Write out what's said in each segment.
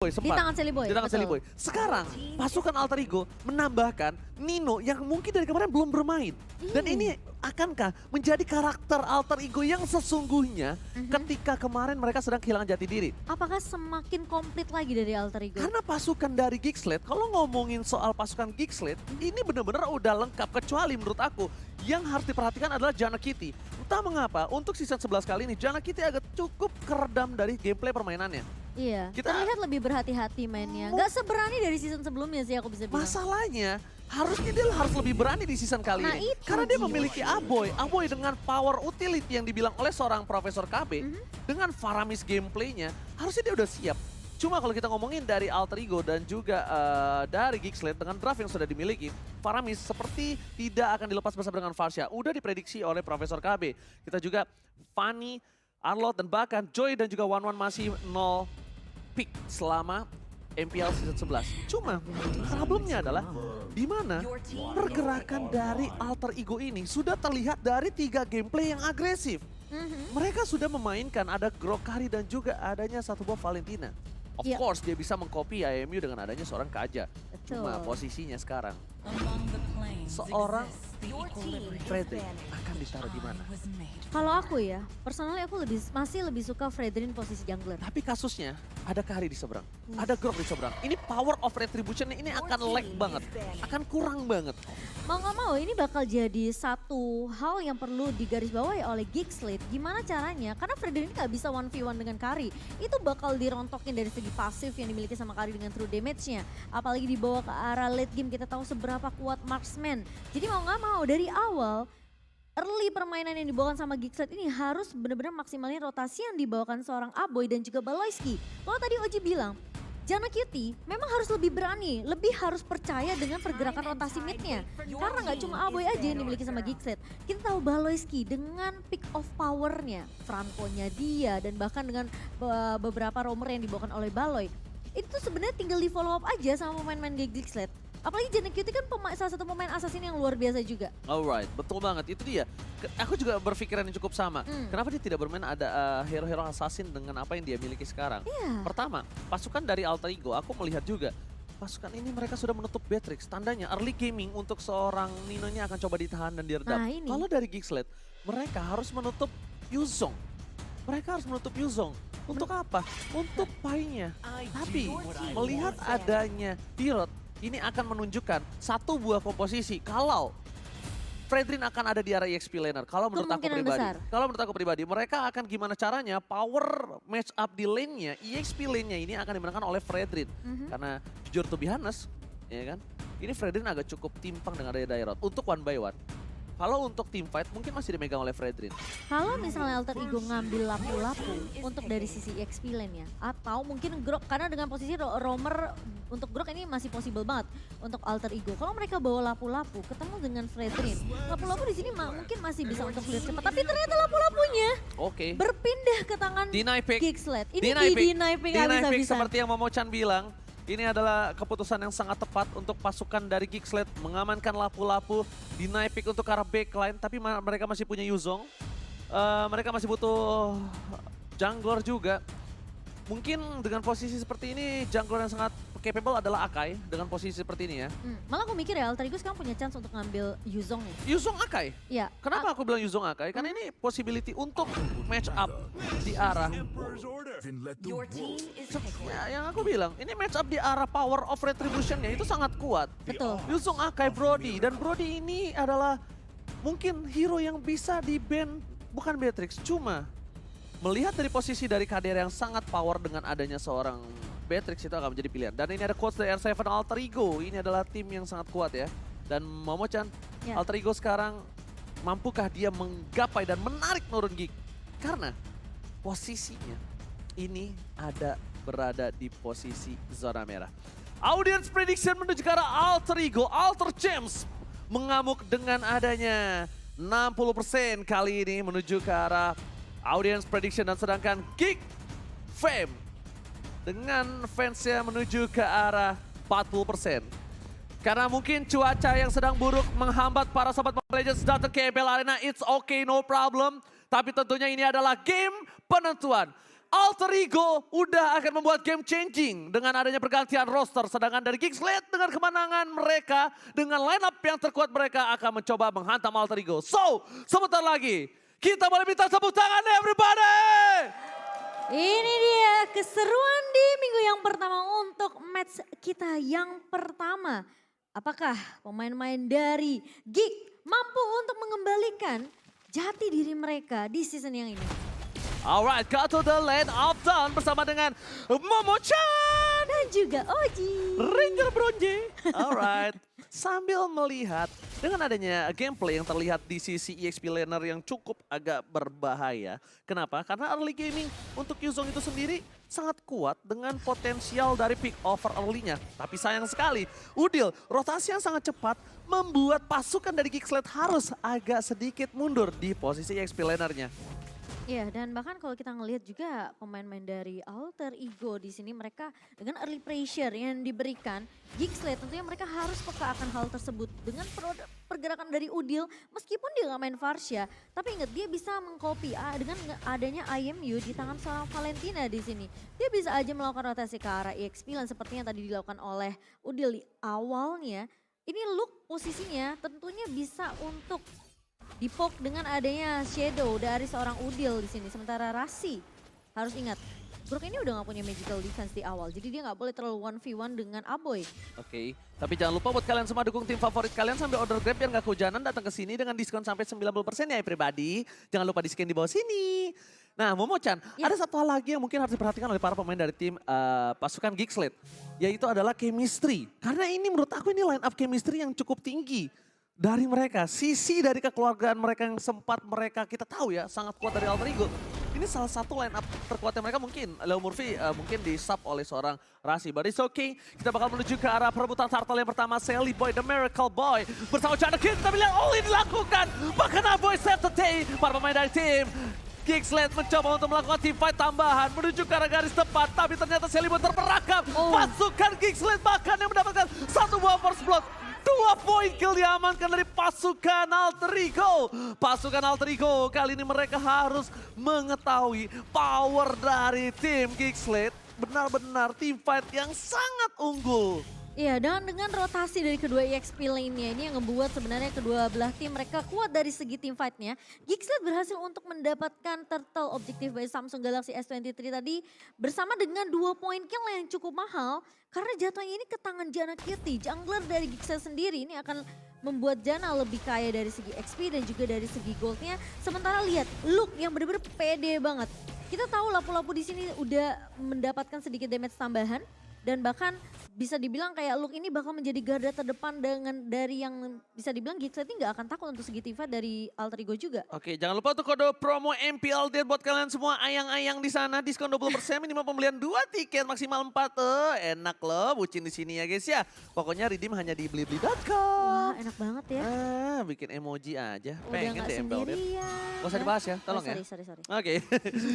Boy sempat. Di tangan Silly Boy, Di tangan betul. Silly Boy. Sekarang pasukan Alter Ego menambahkan Nino yang mungkin dari kemarin belum bermain. Dan ini akankah menjadi karakter Alter Ego yang sesungguhnya ketika kemarin mereka sedang kehilangan jati diri. Apakah semakin komplit lagi dari Alter Ego? Karena pasukan dari Geeksled, kalau ngomongin soal pasukan Geeksled, ini benar-benar udah lengkap. Kecuali menurut aku, yang harus diperhatikan adalah Janna Kitty. Entah mengapa, untuk season 11 kali ini, Janna Kitty agak cukup keredam dari gameplay permainannya. Iya, Kita- terlihat lebih berhati-hati mainnya. Nggak seberani dari season sebelumnya sih aku bisa bilang. Masalahnya, harusnya dia harus lebih berani di season kali Nah, ini. itu Karena dia dia. memiliki Aboy. Aboy dengan power utility yang dibilang oleh seorang Profesor KB. Dengan Faramis gameplaynya, harusnya dia udah siap. Cuma kalau kita ngomongin dari Alter Ego dan juga dari Geeksled dengan draft yang sudah dimiliki, Faramis seperti tidak akan dilepas bersama dengan Farsha. Udah diprediksi oleh Profesor KB. Kita juga Fanny, Arlot, dan bahkan Joy dan juga Wan masih 0 pick selama MPL season 11. Cuma problemnya adalah di mana pergerakan dari Alter Ego ini sudah terlihat dari 3 gameplay yang agresif. Mereka sudah memainkan ada Grokkari dan juga adanya satu buah Valentina. Of Iya. course dia bisa mengcopy IMU dengan adanya seorang Kaja. Betul. Cuma posisinya sekarang Seorang Fredrik akan ditaruh di mana? Kalau aku ya, personally aku masih lebih suka Fredrin posisi jungler. Tapi kasusnya ada Kari di seberang, ada Grok di seberang. Ini power of retribution ini akan lag banget, akan kurang banget. Mau nggak mau ini bakal jadi satu hal yang perlu digarisbawahi oleh Geeksled. Gimana caranya? Karena Fredrin nggak bisa 1v1 dengan Kari. Itu bakal dirontokin dari segi pasif yang dimiliki sama Kari dengan true damage-nya. Apalagi dibawa ke arah late game kita tahu seberapa kuat marksman. Jadi mau nggak mau dari awal early permainan yang dibawakan sama Geeksled ini harus benar-benar maksimalin rotasi yang dibawakan seorang Aboy dan juga Baloyski. Kalau tadi Oji bilang, Janna Kitty memang harus lebih berani, lebih harus percaya dengan pergerakan rotasi mid-nya. Karena nggak cuma Aboy aja yang dimiliki sama Geeksled. Kita tahu Baloyski dengan pick of power-nya, Franco-nya dia, dan bahkan dengan beberapa roamer yang dibawakan oleh Baloy. Itu tuh sebenarnya tinggal di follow up aja sama pemain-pemain Geeksled. Apalagi Janna Kitty kan salah satu pemain assassin yang luar biasa juga. Alright, betul banget. Itu dia. Aku juga berpikiran yang cukup sama. Kenapa dia tidak bermain ada hero-hero assassin dengan apa yang dia miliki sekarang? Iya. Pertama, pasukan dari Alter Ego, aku melihat juga pasukan ini mereka sudah menutup Beatrix. Tandanya early gaming untuk seorang Nino-nya akan coba ditahan dan diredam. Nah, ini. Kalau dari Geeksled, mereka harus menutup Yuzong. Mereka harus menutup Yuzong. Untuk apa? Untuk painya. Tapi melihat adanya Pirot, ini akan menunjukkan satu buah komposisi. Kalau Fredrin akan ada di area EXP laner. Kalau menurut aku Kemungkinan pribadi. besar. Kalau menurut aku pribadi, mereka akan gimana caranya power match up di lane-nya, EXP lane-nya ini akan dimenangkan oleh Fredrin. Karena jujur to be honest, ya kan? Ini Fredrin agak cukup timpang dengan Ray Dairot untuk 1v1. Kalau untuk team fight mungkin masih dimegang oleh Fredrin. Kalau misalnya Alter Ego ngambil lapu-lapu untuk dari sisi EXP lane ya, atau mungkin Grok, karena dengan posisi roamer untuk Grok ini masih possible banget untuk Alter Ego. Kalau mereka bawa lapu-lapu ketemu dengan Fredrin, lapu-lapu di sini mungkin masih bisa untuk clear cepat, tapi ternyata lapu-lapunya Oke. berpindah ke tangan Deny pick. Geeksled. Ini Deny pick. di-deny pick Deny pick habis-habisan. seperti yang Momo-chan bilang. Ini adalah keputusan yang sangat tepat untuk pasukan dari Geeksled mengamankan lapu-lapu, deny pick untuk arah backline, tapi mereka masih punya Yuzong. Mereka masih butuh jungler juga. Mungkin dengan posisi seperti ini, jungler yang sangat capable adalah Akai dengan posisi seperti ini ya. Malah aku mikir ya Alter Ego sekarang punya chance untuk ngambil Yuzong ya. Yuzong Akai. Iya. Kenapa aku bilang Yuzong Akai? Karena ini possibility untuk match up di arah ya, yang aku bilang, ini match up di arah power of retribution-nya itu sangat kuat. Betul. Yuzong Akai Brody, dan Brody ini adalah mungkin hero yang bisa di-ban, bukan Beatrix, cuma melihat dari posisi dari KDR yang sangat power dengan adanya seorang Beatrix itu akan menjadi pilihan. Dan ini ada quotes dari R7 Alter Ego, ini adalah tim yang sangat kuat ya. Dan Momo-chan, Ya. Alter Ego sekarang mampukah dia menggapai dan menarik Nurun Geek? Karena posisinya ini berada di posisi zona merah. Audience prediction menuju ke arah Alter Ego, Alter James mengamuk dengan adanya 60% kali ini menuju ke arah audience prediction, dan sedangkan Geek Fame dengan fansnya menuju ke arah 40%. Karena mungkin cuaca yang sedang buruk menghambat para sobat Mobile Legends datang ke MPL Arena. It's okay, no problem. Tapi tentunya ini adalah game penentuan. Alter Ego udah akan membuat game changing dengan adanya pergantian roster. Sedangkan dari Geekslate dengan kemenangan mereka, dengan line up yang terkuat mereka akan mencoba menghantam Alter Ego. So, sebentar lagi kita boleh minta tepuk tangan everybody! Ini dia keseruan di minggu yang pertama untuk match kita yang pertama. Apakah pemain-pemain dari Geek mampu untuk mengembalikan jati diri mereka di season yang ini? Alright, cut to the lane of Dawn bersama dengan Momo-chan Dan juga Oji. Ranger Bronze. Alright, sambil melihat dengan adanya gameplay yang terlihat di sisi EXP laner yang cukup agak berbahaya. Kenapa? Karena early gaming untuk Yuzong itu sendiri sangat kuat dengan potensial dari pick over early-nya. Tapi sayang sekali, Udil rotasi yang sangat cepat membuat pasukan dari Geekslate harus agak sedikit mundur di posisi EXP lanernya. Iya, dan bahkan kalau kita ngelihat juga pemain-pemain dari Alter Ego di sini mereka dengan early pressure yang diberikan, Geekslate tentunya mereka harus peka akan hal tersebut dengan pergerakan dari Udil meskipun dia nggak main Varsha, tapi ingat dia bisa mengcopy dengan adanya IMU di tangan seorang Valentina di sini. Dia bisa aja melakukan rotasi ke arah EXP lan seperti yang tadi dilakukan oleh Udil di awalnya. Ini look posisinya tentunya bisa untuk dipoke dengan adanya shadow dari seorang Udil di sini. Sementara Rasi harus ingat, Brook ini udah gak punya magical defense di awal. Jadi dia gak boleh terlalu 1v1 dengan Aboy. Oke, tapi jangan lupa buat kalian semua dukung tim favorit kalian sampai order grab biar gak kehujanan datang ke sini dengan diskon sampai 90% ya everybody. Jangan lupa di scan di bawah sini. Nah Momo-chan, Ya. ada satu hal lagi yang mungkin harus diperhatikan oleh para pemain dari tim pasukan Geekslate. Yaitu adalah chemistry. Karena ini menurut aku ini line up chemistry yang cukup tinggi. Dari mereka, sisi dari kekeluargaan mereka yang sempat mereka kita tahu ya sangat kuat dari Alter Ego. Ini salah satu line up terkuatnya mereka mungkin. Leo Murphy mungkin di sub oleh seorang Rasi. But it's okay, kita bakal menuju ke arah perebutan turtle yang pertama. Sally Boy, The Miracle Boy. Bersama Chana Kid, kita lihat all in dilakukan. Bahkan Aboy save the day. Para pemain dari tim Geekslate mencoba untuk melakukan team fight tambahan menuju ke arah garis tepat. Tapi ternyata Sally Boy terperangkap. Pasukan Geekslate bahkan yang mendapatkan satu buah first blood. 2 poin kill diamankan dari pasukan Alter Ego. Pasukan Alter Ego kali ini mereka harus mengetahui power dari tim Geekslate. Benar-benar team fight yang sangat unggul. Iya, dengan rotasi dari kedua EXP lane-nya ini yang membuat sebenarnya kedua belah tim mereka kuat dari segi team fight-nya. Geekslate berhasil untuk mendapatkan turtle objektif by Samsung Galaxy S23 tadi bersama dengan 2 poin kill yang cukup mahal. Karena jatuhnya ini ke tangan Janna Kitty, jungler dari Geekslate sendiri ini akan membuat Janna lebih kaya dari segi XP dan juga dari segi goldnya. Sementara lihat look yang benar-benar pede banget. Kita tahu lapu-lapu di sini udah mendapatkan sedikit damage tambahan. Dan bahkan bisa dibilang kayak Luke ini bakal menjadi garda terdepan dengan dari yang bisa dibilang Geekslate ini gak akan takut untuk segi team fight dari Alter Ego juga. Oke, jangan lupa untuk kode promo MPL Deal buat kalian semua ayang-ayang di sana. Diskon 20% minimal pembelian 2 tiket maksimal 4. Enak loh bucin di sini ya guys ya. Pokoknya redeem hanya di blibli.com. Wah enak banget ya. Bikin emoji aja. Udah Pengen gak deh MPL Deal. sendirian. Gak usah dibahas ya, tolong ya. Sorry. Oke,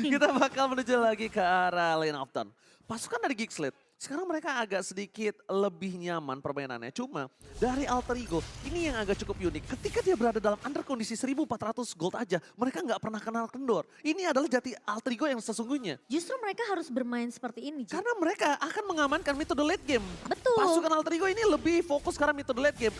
kita bakal menuju lagi ke arah Lane of Dawn. Pasukan dari Geekslate, sekarang mereka agak sedikit lebih nyaman permainannya. Cuma dari Alter Ego, ini yang agak cukup unik. Ketika dia berada dalam under kondisi 1400 gold aja, mereka nggak pernah kenal kendor. Ini adalah jati Alter Ego yang sesungguhnya. Justru mereka harus bermain seperti ini. Ji. Karena mereka akan mengamankan metode late game. Betul. Pasukan Alter Ego ini lebih fokus karena metode late game.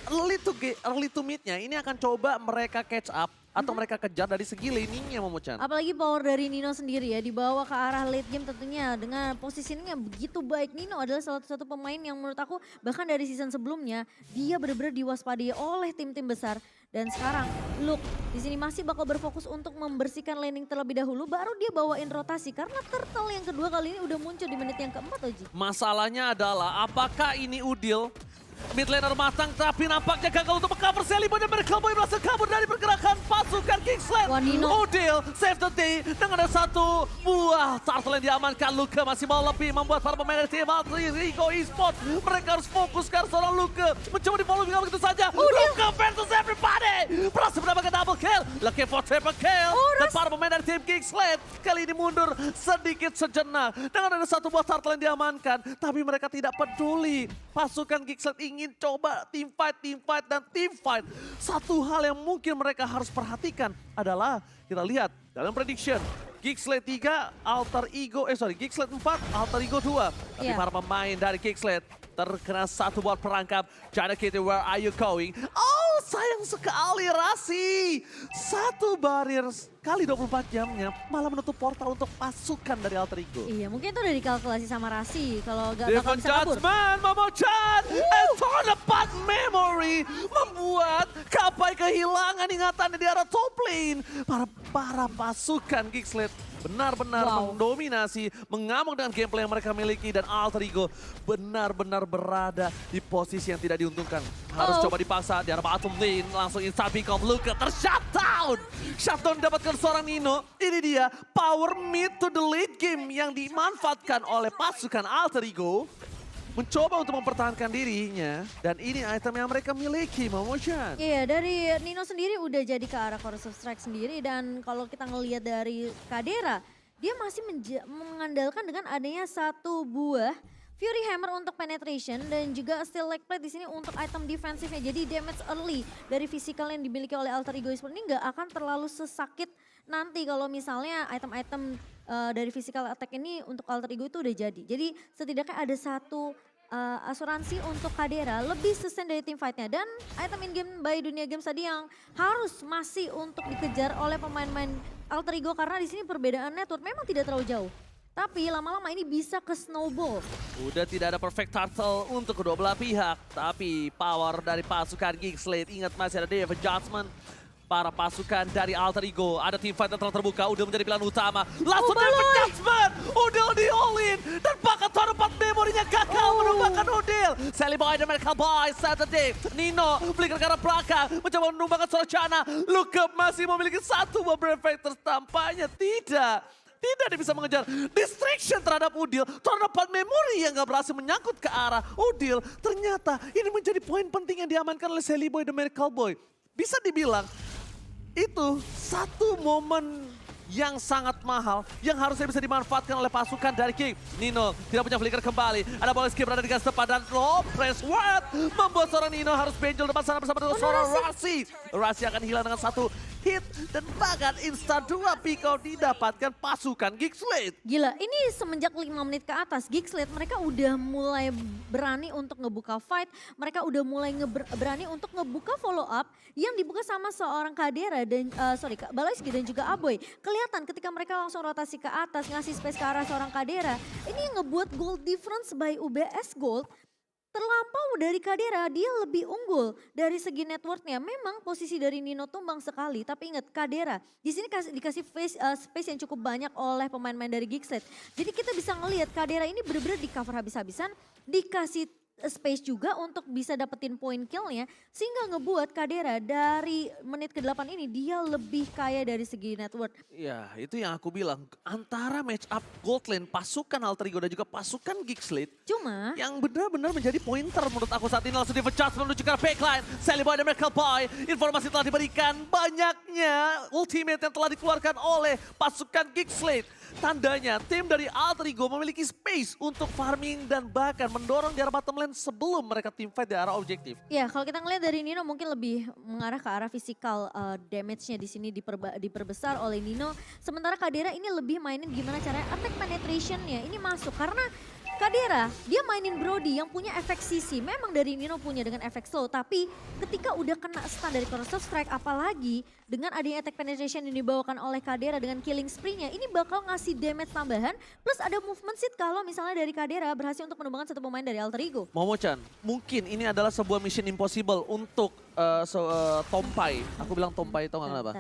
Early to mid-nya ini akan coba mereka catch up. Atau mereka kejar dari segi laning-nya Momo-chan. Apalagi power dari Nino sendiri ya, dibawa ke arah late game tentunya dengan positioning yang begitu baik. Nino adalah salah satu pemain yang menurut aku bahkan dari season sebelumnya dia benar-benar diwaspadai oleh tim-tim besar. Dan sekarang Luke di sini masih bakal berfokus untuk membersihkan laning terlebih dahulu, baru dia bawain rotasi karena turtle yang kedua kali ini udah muncul di menit yang keempat Oji. Masalahnya adalah apakah ini Udil mid laner matang tapi nampaknya gagal untuk mengcover Sally Boy dan Miracle Boy berhasil kabur dari pergerakan pasukan Geekslate. Wah, Nino. Udil save the day dengan ada satu buah turtle yang diamankan. Luka masih mau lebih membuat para pemain dari tim Alter Ego Esport. Mereka harus fokus karena seorang Luka mencoba di follow dengan begitu saja. Luka versus everybody. Berhasil mendapatkan double kill. Looking for triple kill. Dan para pemain dari tim Geekslate kali ini mundur sedikit sejenak. Dengan ada satu buah turtle yang diamankan. Tapi mereka tidak peduli. Pasukan Geekslate ingin coba team fight, dan team fight. Satu hal yang mungkin mereka harus perhatikan adalah kita lihat dalam prediction. Geekslate 3, Geekslate 4, Alter Ego 2. Tapi Iya. para pemain dari Geekslate terkena satu buat perangkap. China Kitty, where are you going? Oh, sayang sekali Rasi. Satu barir kali 24 jamnya malah menutup portal untuk pasukan dari Alter Ego. Iya, mungkin itu udah dikalkulasi sama Rasi kalau gak bakal Different bisa kabur. Judgment, Momo-chan, and Tornapad Memory membuat Kapai kehilangan ingatannya di arah top lane. Para pasukan Geekslate benar-benar Wow. mendominasi, mengamuk dengan gameplay yang mereka miliki, dan Alter Ego benar-benar berada di posisi yang tidak diuntungkan. Harus coba dipaksa di arah bottom lane, langsung instant pick off, Luka ter-shutdown. Shutdown didapatkan seorang Nino. Ini dia power mid to the late game yang dimanfaatkan oleh pasukan Alter Ego. Mencoba untuk mempertahankan dirinya, dan ini item yang mereka miliki, Momo-chan. Iya, dari Nino sendiri udah jadi ke arah Corrosive Strike sendiri, dan kalau kita ngelihat dari Kadera, dia masih mengandalkan dengan adanya satu buah Fury Hammer untuk penetration dan juga Steel Leg Plate di sini untuk item defensifnya. Jadi damage early dari physical yang dimiliki oleh Alter Ego Esports ini nggak akan terlalu sesakit nanti kalau misalnya item-item dari physical attack ini untuk Alter Ego itu udah jadi. Jadi setidaknya ada satu asuransi untuk Kadera lebih sustain dari tim fightnya, dan item in game by Dunia Games tadi yang harus masih untuk dikejar oleh pemain-pemain Alter Ego karena di sini perbedaan network memang tidak terlalu jauh. Tapi lama-lama ini bisa ke snowball. Udah tidak ada perfect turtle untuk kedua belah pihak, tapi power dari pasukan Geekslate, ingat masih ada Devil Judgment. Para pasukan dari Alter Ego, ada tim fight yang telah terbuka, Udil menjadi pilihan utama. Langsung Devil Judgment, Udil di all-in, dan bahkan Tornapad memorinya gagal menumbangkan Udil. Sally Boy dan Medical Boy, Saturday, Nino flicker ke arah belakang, mencoba menumbangkan Sorachana. Lookup masih memiliki satu buah Brave Factors, tampaknya tidak bisa mengejar distraction terhadap Udil. Tornapad Memory yang gak berhasil menyangkut ke arah Udil. Ternyata ini menjadi poin penting yang diamankan oleh Sally Boy dan Medical Boy. Bisa dibilang itu satu momen yang sangat mahal yang harusnya bisa dimanfaatkan oleh pasukan dari King. Nino tidak punya flicker kembali. Ada bola skip berada di gas tepat, dan low press what membuat seorang Nino harus benjol depan sana bersama dengan seorang Rasi. Rasi akan hilang dengan satu hit, dan bahkan instan 2 pick out didapatkan pasukan Geekslate. Gila, ini semenjak 5 menit ke atas Geekslate mereka udah mulai berani untuk ngebuka fight. Mereka udah mulai berani untuk ngebuka follow up yang dibuka sama seorang Kadera dan Baloyski dan juga Aboy. Kelihatan ketika mereka langsung rotasi ke atas, ngasih space ke arah seorang Kadera. Ini yang ngebuat gold difference by UBS Gold terlampau dari Kadera, dia lebih unggul dari segi networknya. Memang posisi dari Nino tumbang sekali, tapi ingat Kadera di sini dikasih space yang cukup banyak oleh pemain-pemain dari Geekslate. Jadi kita bisa ngelihat Kadera ini benar-benar di cover habis-habisan, dikasih space juga untuk bisa dapetin point killnya, sehingga ngebuat Kadera dari menit ke-8 ini dia lebih kaya dari segi network. Ya, itu yang aku bilang. Antara match up gold lane, pasukan Alter Ego dan juga pasukan Geekslate, Cuma yang benar-benar menjadi pointer menurut aku saat ini. Langsung di adjust menuju ke arah backline. Sally Boy dan Medical Boy, informasi telah diberikan. Banyaknya ultimate yang telah dikeluarkan oleh pasukan Geekslate. Tandanya tim dari Alter Ego memiliki space untuk farming dan bahkan mendorong di arah bottom lane sebelum mereka team fight di arah objektif. ya, kalau kita ngelihat dari Nino mungkin lebih mengarah ke arah physical damage-nya di sini diperbesar oleh Nino. Sementara Kadera ini lebih mainin gimana caranya attack penetration-nya ini masuk, karena Kadera dia mainin Brody yang punya efek CC. Memang dari Nino punya dengan efek slow, tapi ketika udah kena stun dari Corrosive Strike, apalagi dengan adanya attack penetration yang dibawakan oleh Kadera dengan killing spree-nya, ini bakal ngasih damage tambahan plus ada movement seed kalau misalnya dari Kadera berhasil untuk menumbangkan satu pemain dari Alter Ego. Momo-chan, mungkin ini adalah sebuah mission impossible untuk Tompai. Aku bilang Tompai, tau gak kenapa?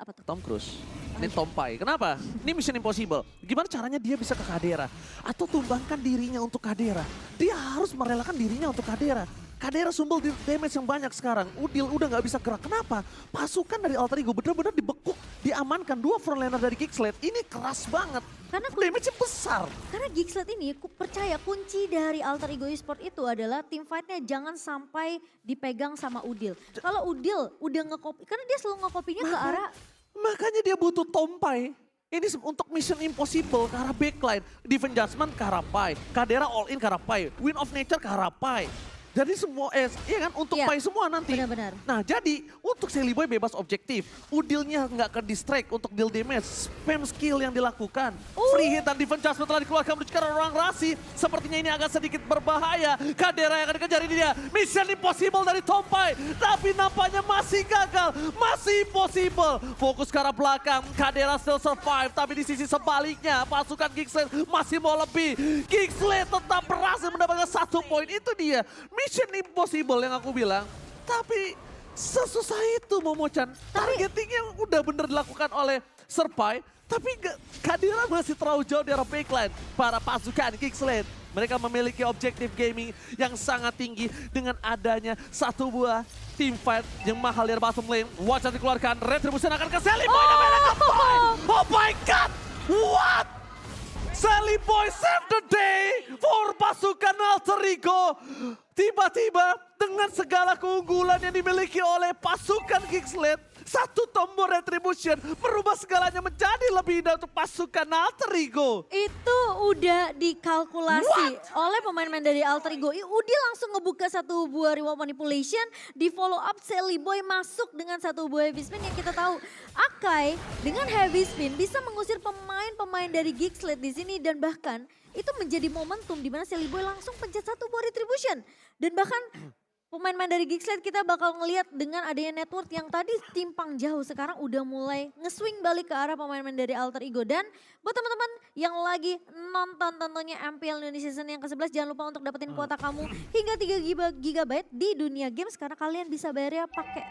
Apa tuh? Tom Cruise. Ini Tompai. Kenapa? Ini mission impossible. Gimana caranya dia bisa ke Kadera? Atau tumbangkan dirinya untuk Kadera? Dia harus merelakan dirinya untuk Kadera. Kadera sumbul di damage yang banyak sekarang. Udil udah gak bisa gerak. Kenapa? Pasukan dari Alter Ego benar-benar dibekuk, diamankan. Dua frontliner dari Geekslate. Ini keras banget. Karena damage-nya besar. Karena Geekslate ini aku percaya kunci dari Alter Ego Esports itu adalah tim fight-nya jangan sampai dipegang sama Udil. Kalau Udil udah ngekopi, karena dia selalu ngekopinya ke arah. Makanya dia butuh Tompai. Ini untuk mission impossible ke arah backline. Defense Judgment ke arah Pai. Kadera all in ke arah Pai. Wind of Nature ke arah Pai. Jadi semua, iya kan, untuk Iya, buy semua nanti. benar-benar. Nah jadi untuk Sally Boy bebas objektif. Udilnya nggak ke distract untuk deal damage. Spam skill yang dilakukan. Free hit dan defense adjustment telah dikeluarkan menuju ke arah ruang rasi. Sepertinya ini agak sedikit berbahaya. Kadera yang akan dikejar ini dia. Mission impossible dari Tompai. Tapi nampaknya masih gagal. Masih impossible. Fokus ke arah belakang. Kadera still survive. Tapi di sisi sebaliknya pasukan Gigsled masih mau lebih. Gigsled tetap berhasil mendapatkan 1 poin. Itu dia. Mission impossible yang aku bilang. Tapi sesusah itu Momo-chan. Targetingnya udah bener dilakukan oleh Serpai. Tapi Kadira masih terlalu jauh dari backline para pasukan Gigsled. Mereka memiliki objektif gaming yang sangat tinggi dengan adanya satu buah team fight yang mahal dari bottom lane. Watch out dikeluarkan, Retribution akan ke Sally Boy. Oh my god, what? Sally Boy save the day for pasukan Alter Ego. Tiba-tiba dengan segala keunggulan yang dimiliki oleh pasukan Gigsled, satu tombol Retribution merubah segalanya menjadi lebih indah untuk pasukan Alter Ego. Itu udah dikalkulasi oleh pemain-pemain dari Alter Ego. Udi langsung ngebuka satu buah reward manipulation, di follow up Sally Boy masuk dengan satu buah heavy spin yang kita tahu Akai dengan heavy spin bisa mengusir pemain-pemain dari Gigsled di sini dan bahkan itu menjadi momentum di mana Sally Boy langsung pencet satu buah retribution dan bahkan pemain-pemain dari Gigsled kita bakal ngelihat dengan adanya network yang tadi timpang jauh sekarang udah mulai nge-swing balik ke arah pemain-pemain dari Alter Ego. Dan buat teman-teman yang lagi nonton tentunya MPL Indonesia Season yang ke-11 jangan lupa untuk dapetin kuota kamu hingga 3 GB di dunia games karena kalian bisa bayarnya pakai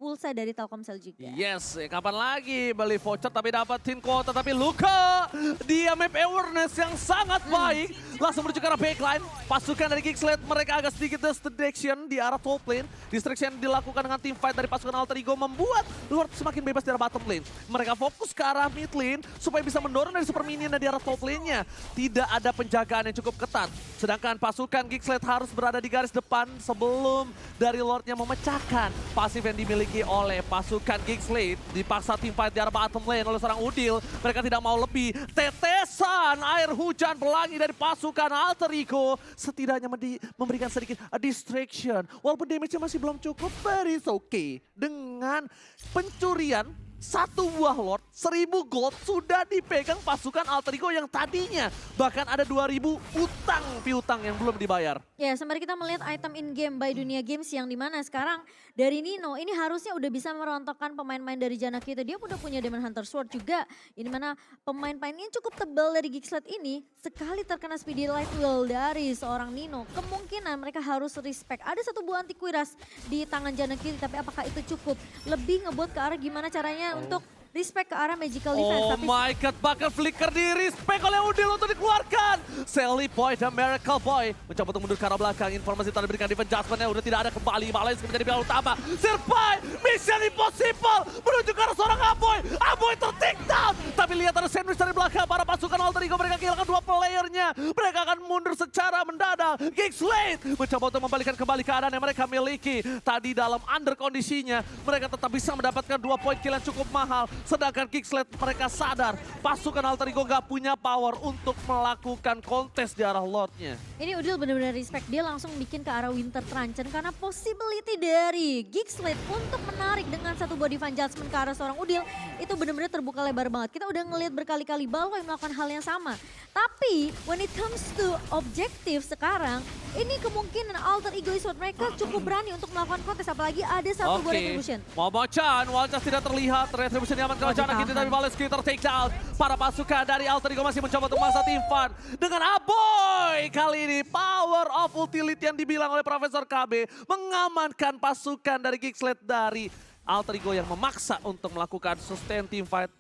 pulsa dari Telkomsel juga. Yes, kapan lagi beli voucher tapi dapatin kuota. Tapi Luka, dia map awareness yang sangat baik. Langsung menuju ke arah backline. Pasukan dari Gigsled mereka agak sedikit distraction di arah top lane. Distraction dilakukan dengan team fight dari pasukan Alter Ego membuat Lord semakin bebas di arah bottom lane. Mereka fokus ke arah mid lane supaya bisa mendorong dari super minion di arah top lane-nya. Tidak ada penjagaan yang cukup ketat. Sedangkan pasukan Gigsled harus berada di garis depan sebelum dari Lord-nya memecahkan pasif yang dimiliki oleh pasukan Gigsled. Dipaksa tim fight di arah bottom lane oleh seorang Udil. Mereka tidak mau lebih. Tetesan air hujan pelangi dari pasukan Alter Ego setidaknya memberikan sedikit distraction. Walaupun damage-nya masih belum cukup, but it's okay. Dengan pencurian satu buah Lord, 1000 gold sudah dipegang pasukan Alter Ego yang tadinya bahkan ada 2000 utang piutang yang belum dibayar. Ya, sembari kita melihat item in-game by Dunia Games yang dimana sekarang dari Nino ini harusnya udah bisa merontokkan pemain-pemain dari Jana kita. Dia udah punya Demon Hunter Sword juga. Ini mana pemain-pemain yang cukup tebal dari Gigsled ini sekali terkena speedy light wheel dari seorang Nino. Kemungkinan mereka harus respect. Ada satu buah anti kuiras di tangan Jana kiri tapi apakah itu cukup? Lebih ngebuat ke arah gimana caranya untuk respect ke arah magical defense. Oh my god, bahkan flicker di respect oleh Udil untuk dikeluarkan. Sally Boy dan Miracle Boy mencoba untuk mundur ke arah belakang. Informasi telah diberikan defense adjustment-nya udah tidak ada kembali. Malaysia menjadi pihak utama. Serpai, mission impossible menuju ke arah seorang Aboy. Aboy ter-take down. Tapi lihat ada sandwich dari belakang para pasukan Alter Ego. Mereka kehilangan 2 playernya. Mereka akan mundur secara mendadak. Gigsled mencoba untuk membalikan kembali keadaan yang mereka miliki. Tadi dalam under kondisinya, mereka tetap bisa mendapatkan 2 poin kill yang cukup mahal. Sedangkan Gigsled mereka sadar pasukan Alter Ego gak punya power untuk melakukan kontes di arah Lordnya. Ini Udil benar-benar respect, dia langsung bikin ke arah Winter Truncheon karena possibility dari Gigsled untuk menarik dengan satu body fan judgment ke arah seorang Udil itu benar-benar terbuka lebar banget. Kita udah ngelihat berkali-kali Balwai melakukan hal yang sama. Tapi when it comes to objektif sekarang, ini kemungkinan Alter Ego Esports mereka cukup berani untuk melakukan kontes apalagi ada satu buah retribution. Momo-chan, Waljas tidak terlihat, retribution diamankan oleh Jana Kitty tapi balas Skitter take down. Para pasukan dari Alter Ego masih mencoba untuk masa tim fight dengan Aboy. Kali ini power of utility yang dibilang oleh Profesor KB mengamankan pasukan dari Gigsled dari Alter Ego yang memaksa untuk melakukan sustain team fight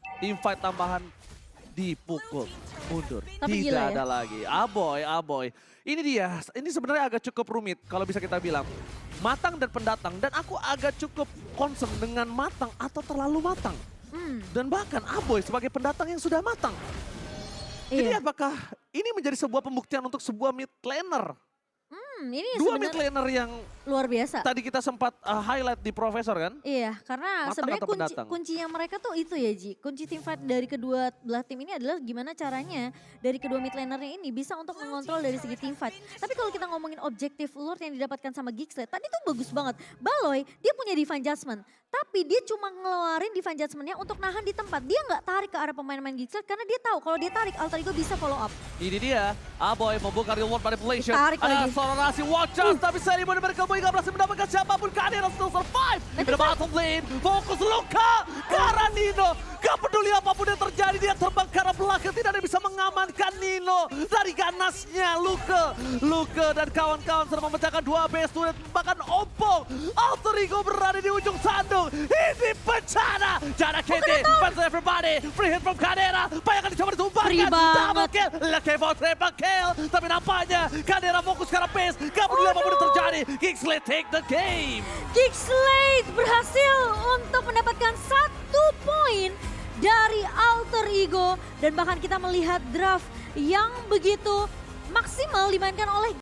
tambahan dipukul mundur. Tapi Tidak gila ya. ada lagi. Aboy. Ini dia, ini sebenarnya agak cukup rumit kalau bisa kita bilang. Matang dan pendatang dan aku agak cukup concern dengan matang atau terlalu matang. Dan bahkan Aboy sebagai pendatang yang sudah matang. Jadi apakah ini menjadi sebuah pembuktian untuk sebuah mid laner? Ini Dua mid sebenarnya laner yang luar biasa. tadi kita sempat highlight di Profesor kan? Iya, karena Matang sebenarnya atau pendatang? kuncinya mereka tuh itu ya Ji. Kunci team fight dari kedua belah tim ini adalah gimana caranya dari kedua mid lanernya ini bisa untuk mengontrol dari segi team fight. Tapi kalau kita ngomongin objektif lure yang didapatkan sama Gigsled, tadi tuh bagus banget. Baloy, dia punya divine judgment. Tapi dia cuma ngeluarin divine judgment-nya untuk nahan di tempat. Dia nggak tarik ke arah pemain-pemain Gigsled karena dia tahu kalau dia tarik Alter Ego bisa follow up. Ini dia, Aboy membuka real world manipulation. Tarik Ada lagi. seorang nasi watch out, tapi Ceremony mereka nggak berhasil mendapatkan siapapun. Kadira still survive. Di bottom lane, fokus Luka. Karena Nino, gak peduli apapun yang terjadi, dia terbang ke arah belakang. Tidak ada yang bisa mengamankan Nino dari ganasnya Luka. Luka dan kawan-kawan sudah memecahkan 2 base turret, bahkan ompong. Alter Ego berada di ujung sandung. Ini bencana. Jana Kitty, fans everybody. Free hit from Kadira. Bayangkan dicoba ditumbangkan. Free banget. Double kill. Lucky for triple kill. Tapi nampaknya Kadira fokus ke arah base. Gak peduli apapun yang terjadi. Gigsled take the game. Gigsled berhasil untuk mendapatkan 1 poin dari Alter Ego. Dan bahkan kita melihat draft yang begitu maksimal dimainkan oleh